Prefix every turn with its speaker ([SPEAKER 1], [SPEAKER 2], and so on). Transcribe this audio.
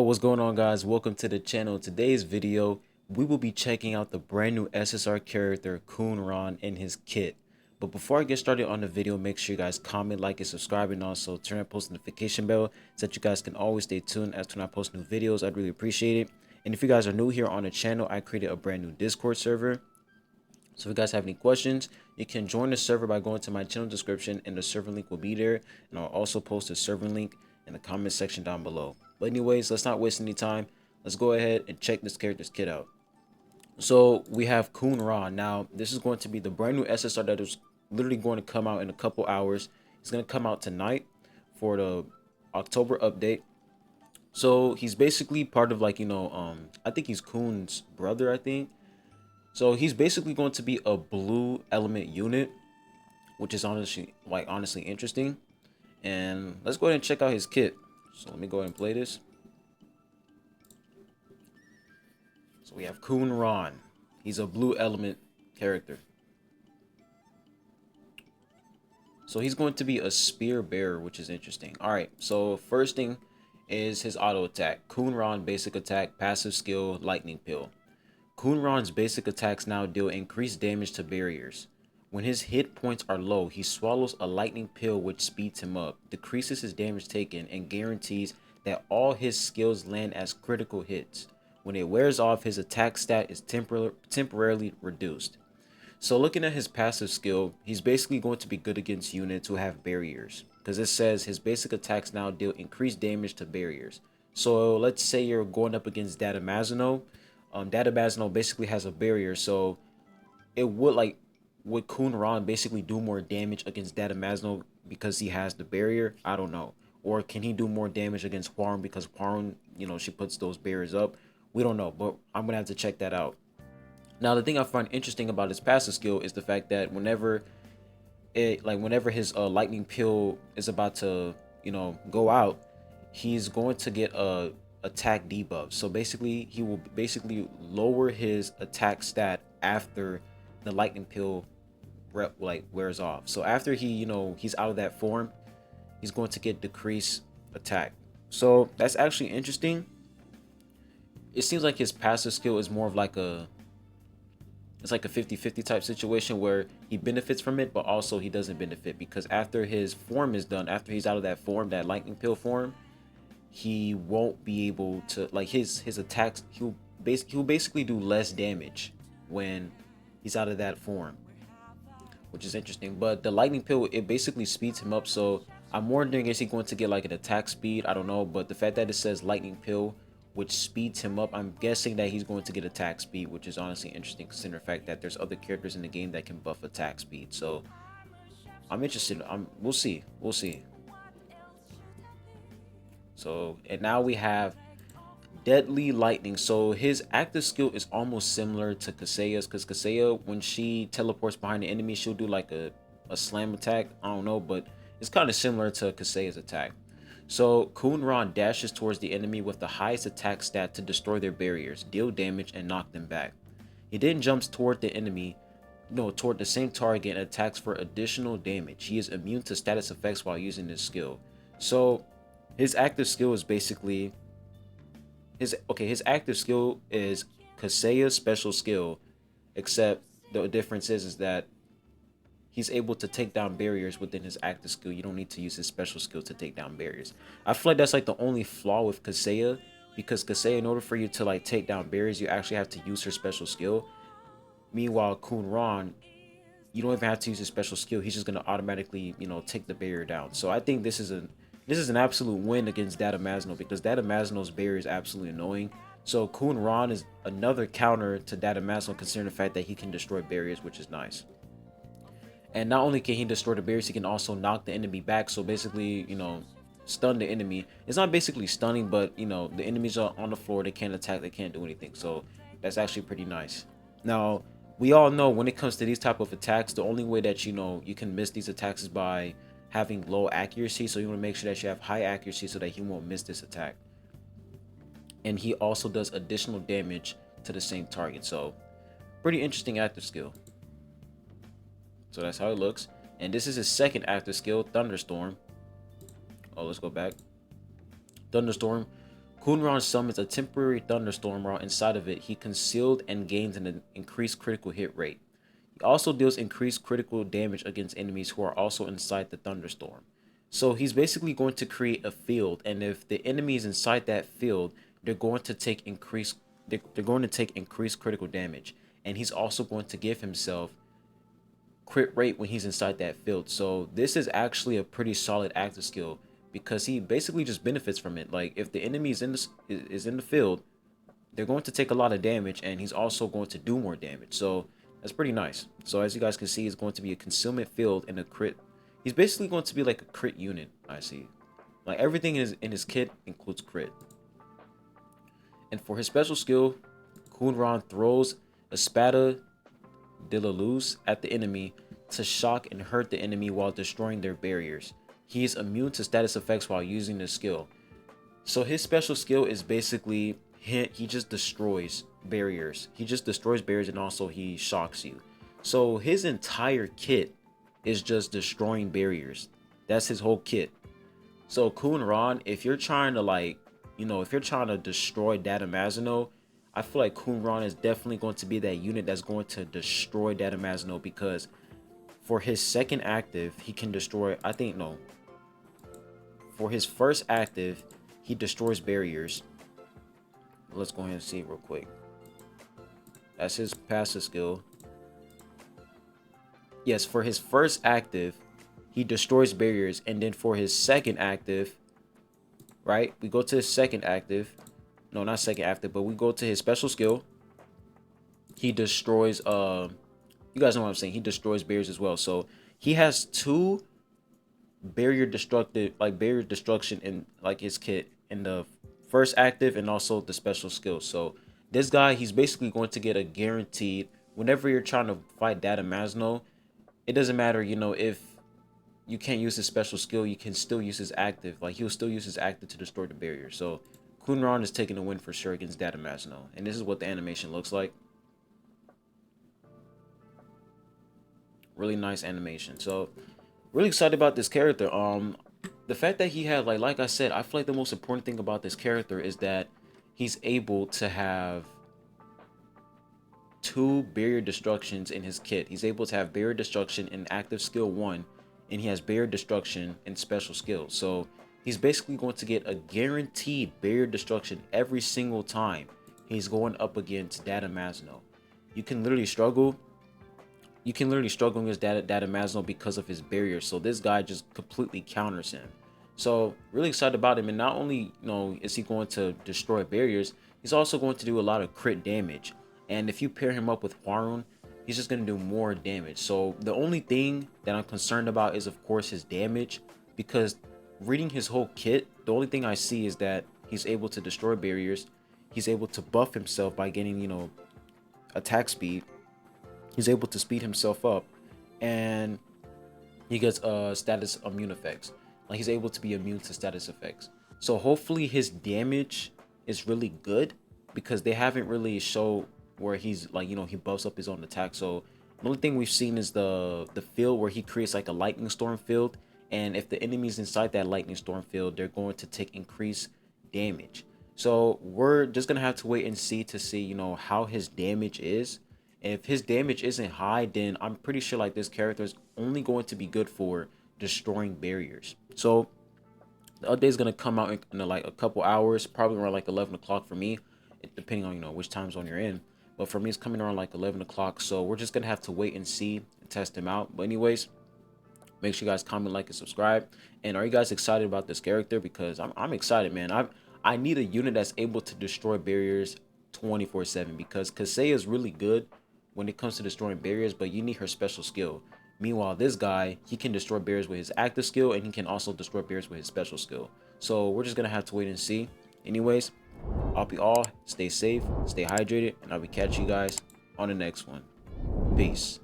[SPEAKER 1] What's going on, guys? Welcome to the channel. Today's video, we will be checking out the brand new SSR character KHUN and his kit. But before I get started on the video, make sure you guys comment, like, and subscribe, and also turn on post notification bell so that you guys can always stay tuned as to when I post new videos. I'd really appreciate it. And if you guys are new here on the channel, I created a brand new Discord server. So if you guys have any questions, you can join the server by going to my channel description, and the server link will be there. And I'll also post a server link in the comment section down below. But anyways, let's not waste any time. Let's go ahead and check this character's kit out. So we have KHUN. Now, this is going to be the brand new SSR that is literally going to come out in a couple hours. It's going to come out tonight for the October update. So he's basically part of, like, I think he's KHUN's brother, I think. So he's basically going to be a blue element unit, which is honestly interesting. And let's go ahead and check out his kit. So let me go ahead and play this. So we have KHUN. He's a blue element character. So he's going to be a spear bearer, which is interesting. Alright, so first thing is his auto attack. KHUN basic attack, passive skill, lightning pill. KHUN's basic attacks now deal increased damage to barriers. When his hit points are low, he swallows a lightning pill which speeds him up, decreases his damage taken, and guarantees that all his skills land as critical hits. When it wears off, his attack stat is temporarily reduced. So looking at his passive skill, he's basically going to be good against units who have barriers, because it says his basic attacks now deal increased damage to barriers. So let's say you're going up against Datamazino. Datamazino basically has a barrier, so it would KHUN basically do more damage against Datamazino because he has the barrier? I don't know. Or can he do more damage against Hwarun because Hwarun, she puts those barriers up? We don't know, but I'm gonna have to check that out. Now, the thing I find interesting about his passive skill is the fact that whenever his lightning pill is about to, go out, he's going to get a attack debuff. So basically, he will lower his attack stat after the lightning pill wears off. So after he's out of that form, he's going to get decreased attack. So that's actually interesting. It seems like his passive skill is more of like a 50-50 type situation where he benefits from it, but also he doesn't benefit, because after his form is done, after he's out of that form, that lightning pill form, he won't be able to, like, his attacks, he'll basically do less damage when he's out of that form, which is interesting. But the lightning pill, it basically speeds him up. So I'm wondering, is he going to get like an attack speed? I don't know, but the fact that it says lightning pill, which speeds him up, I'm guessing that he's going to get attack speed, which is honestly interesting considering the fact that there's other characters in the game that can buff attack speed. So I'm interested. We'll see. So, and now we have Deadly Lightning. So his active skill is almost similar to Kaseya's, because Kaseya, when she teleports behind the enemy, she'll do like a slam attack. I don't know, but it's kind of similar to Kaseya's attack. So KHUN dashes towards the enemy with the highest attack stat to destroy their barriers, deal damage, and knock them back. He then jumps toward the enemy, toward the same target, and attacks for additional damage. He is immune to status effects while using this skill. So his active skill is basically his active skill is Kaseya's special skill, except the difference is that he's able to take down barriers within his active skill. You don't need to use his special skill to take down barriers. I feel like that's like the only flaw with Kaseya, because Kaseya, in order for you to like take down barriers, you actually have to use her special skill. Meanwhile, KHUN, you don't even have to use his special skill. He's just gonna automatically, take the barrier down. So I think this is an absolute win against Datamazino, because Datamazino's barrier is absolutely annoying. So KHUN is another counter to Datamazino, considering the fact that he can destroy barriers, which is nice. And not only can he destroy the barriers, he can also knock the enemy back. So basically, stun the enemy. It's not basically stunning, but the enemies are on the floor. They can't attack. They can't do anything. So that's actually pretty nice. Now, we all know when it comes to these type of attacks, the only way that you can miss these attacks is by having low accuracy. So you want to make sure that you have high accuracy so that he won't miss this attack. And he also does additional damage to the same target. So pretty interesting active skill. So that's how it looks. And this is his second active skill, Thunderstorm. Oh, let's go back. Thunderstorm. Kunran summons a temporary thunderstorm while inside of it he concealed and gains an increased critical hit rate. He also deals increased critical damage against enemies who are also inside the thunderstorm. So he's basically going to create a field, and if the enemy is inside that field, they're going to take increased critical damage. And he's also going to give himself crit rate when he's inside that field. So this is actually a pretty solid active skill because he basically just benefits from it. Like if the enemy is in the field, they're going to take a lot of damage, and he's also going to do more damage. So that's pretty nice. So as you guys can see, it's going to be a concealment field and a crit. He's basically going to be like a crit unit. I see. Like everything in his kit includes crit. And for his special skill, Kunran throws a Espada de la Luz at the enemy to shock and hurt the enemy while destroying their barriers. He is immune to status effects while using this skill. So his special skill is basically he just destroys barriers. He just destroys barriers, and also he shocks you. So his entire kit is just destroying barriers. That's his whole kit. So Kunran, if you're trying to if you're trying to destroy Datamazino, I feel like Kunran is definitely going to be that unit that's going to destroy Datamazino, because for his second active, he can destroy, for his first active, he destroys barriers. Let's go ahead and see real quick. That's his passive skill. Yes, for his first active, he destroys barriers, and then for his second active, right? We go to his second active. No, not second active, but we go to his special skill. He destroys you guys know what I'm saying. He destroys barriers as well. So he has two barrier destruction in like his kit in the first active and also the special skill. So this guy, he's basically going to get a guaranteed whenever you're trying to fight Datamazino. It doesn't matter, if you can't use his special skill, you can still use his active. Like he'll still use his active to destroy the barrier. So Kunran is taking a win for sure against Datamazino. And this is what the animation looks like. Really nice animation. So really excited about this character. The fact that he had like I said, I feel like the most important thing about this character is that he's able to have two barrier destructions in his kit. He's able to have barrier destruction in active skill 1, and he has barrier destruction in special skill. So he's basically going to get a guaranteed barrier destruction every single time he's going up against Datamazino. You can literally struggle against Datamazino because of his barrier. So this guy just completely counters him. So really excited about him. And not only is he going to destroy barriers, he's also going to do a lot of crit damage. And if you pair him up with Hwarun, he's just going to do more damage. So the only thing that I'm concerned about is, of course, his damage, because reading his whole kit, the only thing I see is that he's able to destroy barriers. He's able to buff himself by getting, attack speed. He's able to speed himself up, and he gets status immune effects. Like he's able to be immune to status effects. So hopefully his damage is really good, because they haven't really showed where he's he buffs up his own attack. So the only thing we've seen is the field where he creates like a lightning storm field, and if the enemy's inside that lightning storm field, they're going to take increased damage. So we're just gonna have to wait and see how his damage is. And if his damage isn't high, then I'm pretty sure like this character is only going to be good for destroying barriers. So the update is gonna come out in like a couple hours, probably around like 11 o'clock for me, depending on which time zone you're in. But for me, it's coming around like 11 o'clock. So we're just gonna have to wait and see and test him out. But anyways, make sure you guys comment, like, and subscribe. And are you guys excited about this character? Because I'm excited, man. I need a unit that's able to destroy barriers 24/7, because Kaseya is really good when it comes to destroying barriers, but you need her special skill. Meanwhile, this guy, he can destroy barriers with his active skill, and he can also destroy barriers with his special skill. So we're just gonna have to wait and see. Anyways, I hope you all stay safe, stay hydrated, and I will catch you guys on the next one. Peace.